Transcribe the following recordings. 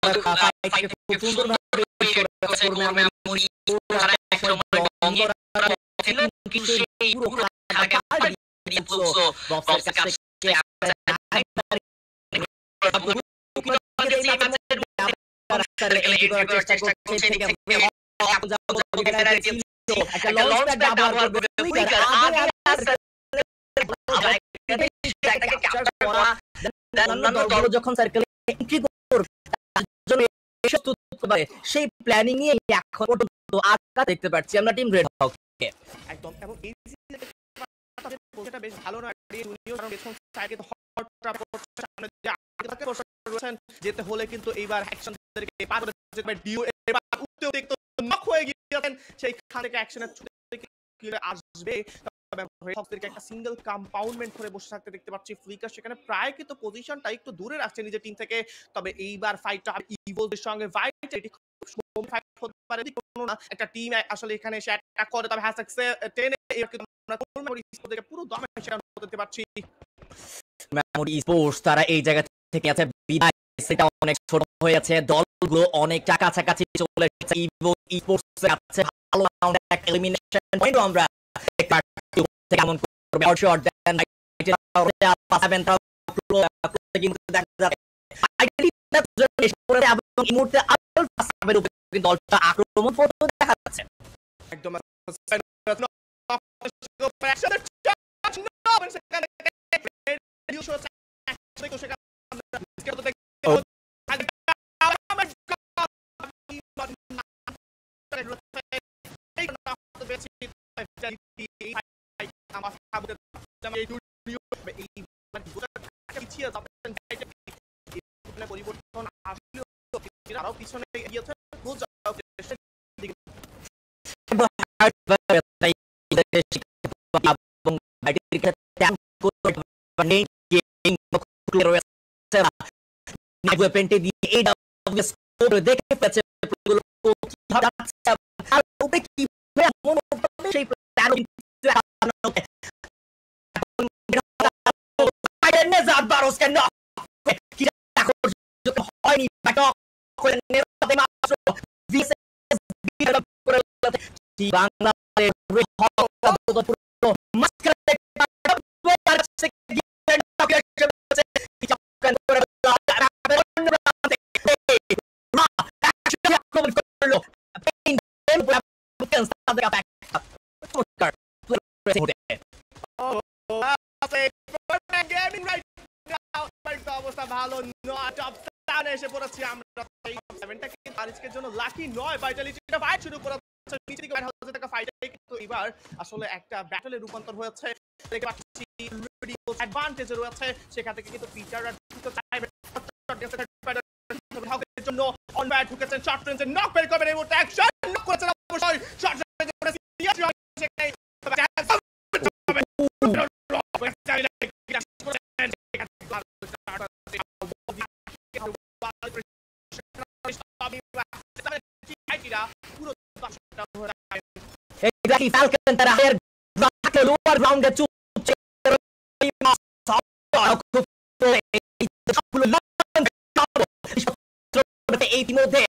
ফাইটকে খুব সুন্দরভাবে করেছে মেমোরি তারা একসময় ডঙ্গের ছিলেন কিন্তু সেই পুরো খেলাকে পাল্টে ফুলসো বক্সের কাছ থেকে চেষ্টা করছে একটা লঞ্চ প্যাড ব্যবহার করবে উইকার আগে অন্যান্য দলগুলো যখন সার্কেলে এন্ট্রি করবে তার জন্য প্রস্তুত হবে সেই প্ল্যানিং নিয়ে এখন পর্যন্ত আজকে দেখতে পাচ্ছি আমরা টিম রেড হককে একদম এবং এই এটা বেশ ভালো না জুনিয়র কারণ পেছন সাইডে হটটা সামনে যে আগে রয়েছেন যেতে হলে কিন্তু এইবার অ্যাকশনদেরকে পার করে যেতে ডিও এবার উঠতে দেখতে নক হয়ে গিয়েছেন সেইখান থেকে অ্যাকশনের ছুটে আসবে হকদেরকে একটা সিঙ্গেল কম্পাউন্ডমেন্ট করে বসে থাকতে দেখতে পাচ্ছি ফ্লিকার সেখানে প্রায় কিন্তু পজিশনটা একটু দূরে রাখছে নিজের টিম থেকে তবে এইবার ফাইটটা ইভোলদের সঙ্গে ভাইটালিটি ফাইট হতে পারে কোনো না একটা টিম আসলে এখানে এসে অ্যাটাক করে তবে হ্যাশট্যাগ টেনে আমরা মেমোরি স্পোর্টস পুরো দমে শেয়ার করতে পারছি মেমোরি স্পোর্টস তারা এই জায়গা থেকে আছে বিদায় সেটা অনেক ছোট হয়ে আছে দলগুলো অনেক কাছাকাছি চলে এসেছে ইভো স্পোর্টস এর কাছে ভালো রাউন্ড এক এলিমিনেশন পয়েন্ট আমরা কেমন করবে শট দেন পাসাবেন তাও কিন্তু দেখা যাবে আইডেন্টিটি এবং এই মুহূর্তে আলফা সাবের উপরে কিন্তু দলটা আক্রমণ করতে দেখা যাচ্ছে একদম পরিবর্তন আসলে আরো পিছনে গিয়েছে অবস্থা ভালো নয় টপ টানে এসে পড়েছি আমরা সেভেনটাকে আজকের জন্য লাকি নয় ভাইটালিটিটা ফাইট শুরু করেছে নিচে দিকে বাইরে হচ্ছে একটা ফাইট কিন্তু এবার আসলে একটা ব্যাটলে রূপান্তর হয়েছে দেখতে পাচ্ছি রেডিও অ্যাডভান্টেজ রয়েছে সেখান থেকে কিন্তু পিটাররা দুটো চাইবে হকের জন্য অন ব্যাট ঢুকেছেন শর্ট রেঞ্জে নক বের করবেন এই মুহূর্তে অ্যাকশন নক করেছেন অবশ্যই শর্ট রেঞ্জে করে সেখানে Exactly, Falcon তারা হায়ার রাখে লোয়ার রাউন্ডে চুপচে এই মধ্যে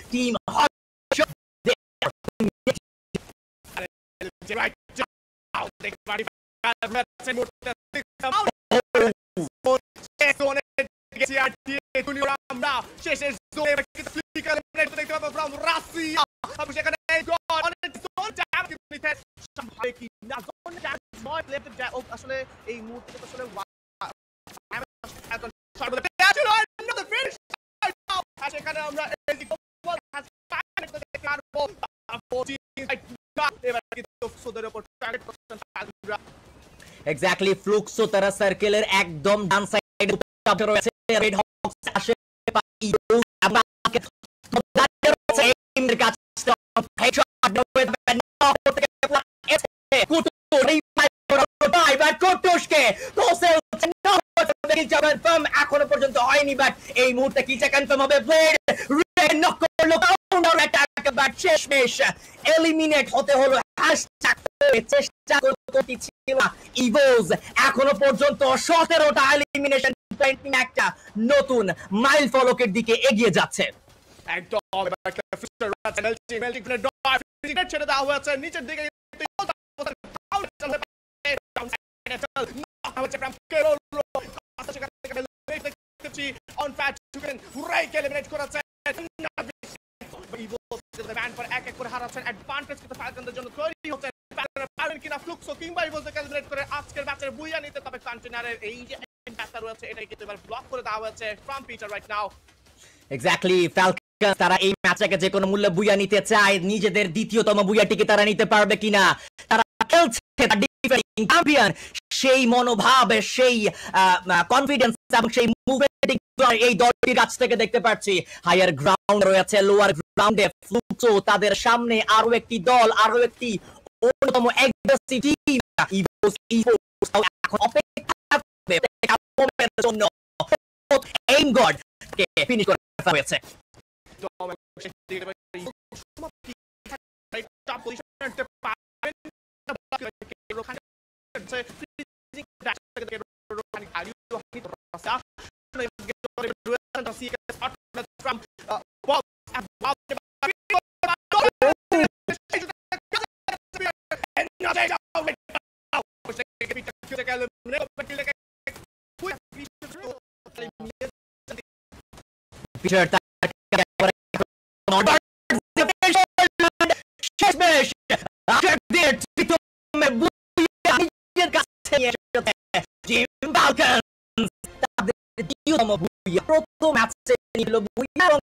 team right out the body আমরা শেষের জোনে কিন্তু ফ্লিকার ব্রেক দেখতে পাবো ফ্রম রাশিয়া আর সেখানে গড অনেক জোন ট্যাপ নিতে সম্ভব কি না জোন ট্যাপ নয় লেফট ট্যাপ আসলে এই মুহূর্তে আসলে সেখানে আমরা এক্স্যাক্টলি ফ্লুক্সো তারা সার্কেলের একদম ডান সাইডে উপরে রয়েছে রেড হকস আসে আমরা এর কাছে হেডশট উইথ এখনো পর্যন্ত হয়নি, বাট এই মুহূর্তে কিটা কনফার্ম হবে। ব্লেড নক করলো, কাউন্টার অ্যাটাক, বাট শেষমেশ এলিমিনেট হতে হলো। চেষ্টা করতেছিল ইভোস, এখনো পর্যন্ত 17টা এলিমিনেশন পয়েন্ট, একটা নতুন মাইল ফলকের দিকে এগিয়ে যাচ্ছে। একদম ছেড়ে দেওয়া হয়েছে নিচের দিকে, এক এক করে হারাচ্ছেন, অ্যাডভান্টেজ কিন্তু ফালকনদের জন্য তৈরি হচ্ছে। পারেন কিনা ফ্লুক্সো কিংবা ইভোসকে এলিমিনেট করে আজকের ম্যাচের বুইয়া নিতে, তবে কন্টেনারের এই যে ম্যাচটা রয়েছে এটাই কিন্তু এবার ব্লক করে দেওয়া হয়েছে from Peter right now. Exactly, Falcon তারা এই ম্যাচটাকে যে কোনো মূল্যে বুইয়া নিতে চায়। নিজেদের দ্বিতীয়তম বুইয়াটিকে তারা নিতে পারবে কিনা, তারা খেলছে ডিফেন্ডিং চ্যাম্পিয়ন, সেই মনোভাব, সেই কনফিডেন্স এবং সেই মুভমেন্ট এই দলটির কাছ থেকে দেখতে পাচ্ছি। হায়ার গ্রাউন্ড রয়েছে, লোয়ার গ্রাউন্ডে ফ্লুক্সো, তাদের সামনে আরো একটি দল, আরো একটি অন্যতম এগ্রেসিভ টিম ইভোস ইস্পোর্টস। এখন অপেক্ষা করবে জন্য এইম গড কে ফিনিশ করে ফেলেছে। প্রথম ম্যাচে নিল বুইয়া এবং